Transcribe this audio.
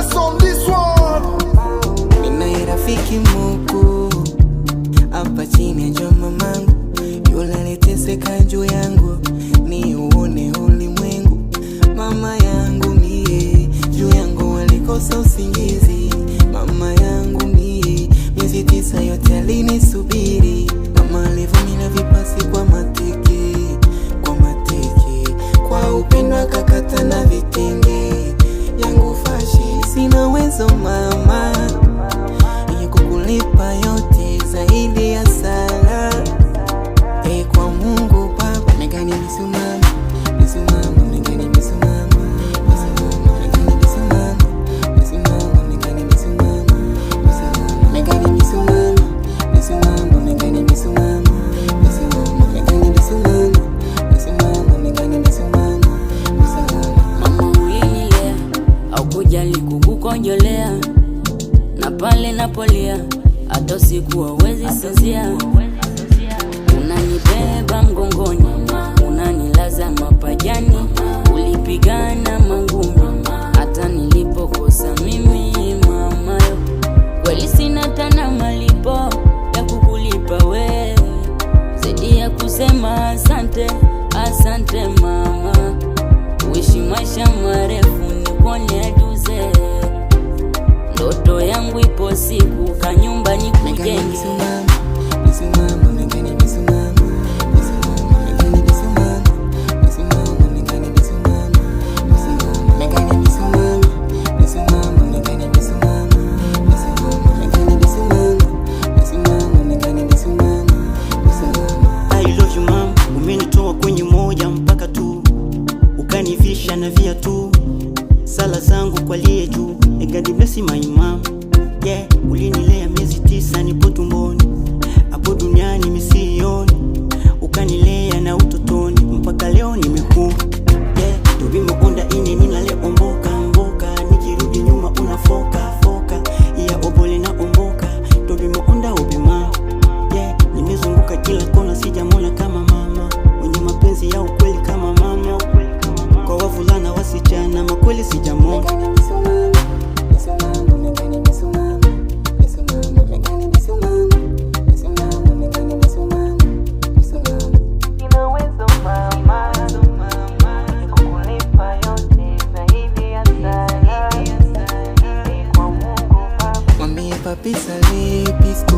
Bless on this one. Nina rafiki Mungu hapa chini ya jua mamangu, yule aliteseka juu yangu ni uone ulimwengu. Mama yangu mie juu yangu alikosa usingizi. Mama yangu mie miezi 9 yote alinisubiri. Mama alivumilia vipasi kwa mateke, kwa upendo akakata na vitenge yangu fashi. Sina uwezo mama ya kukulipa yote zaidi ya sala. Kwa Mungu Baba nigani misimama, misimama nigani misimama, misimama nigani misimama, misimama nigani misimama, misimama nigani misimama, misimama nigani misimama, misimama nigani misimama, misimama nigani misimama, misimama. Mama ulinilea au kujali kukukonjolea, na pale napolia hata usiku hauwezi sinzia. Unanibeba mgongoni, unanilaza mapajani, ulipigana mangumi hata nilipokosa mimi. Mamayo kweli sina tena malipo ya kukulipa wewe, zaidi ya kusema asante, asante mama. Uishi maisha marefu nikuone duze, ndoto yangu ipo siku kanyumba nikujenge. Misimama nigani misimama, misimama nigani misimama, misimama nigani misimama, misimama nigani misimama, misimama nigani misimama, misimama nigani misimama, misimama nigani misimama, misimama. I love you mom, umenitoa kwenye moja mpaka tu, ukanivisha na viatu. Sala zangu kwa liye juu, God bless my mom. Yeah, ulinilea miezi 9 nipo tumboni, hapo duniani misioni. Ukanilea na utotoni mpaka leo nimekuwa. Yeah, tubimeonda ine nina leo omboka mboka, nikirudi nyuma unafoka foka. Iya obole na omboka, tubimeonda obima. Yeah, nimezunguka kila kona sijamona kama mama, mwenye mapenzi ya ukweli kama mama. Kwa wavulana wasichana makweli sijamona. Papi sale pisco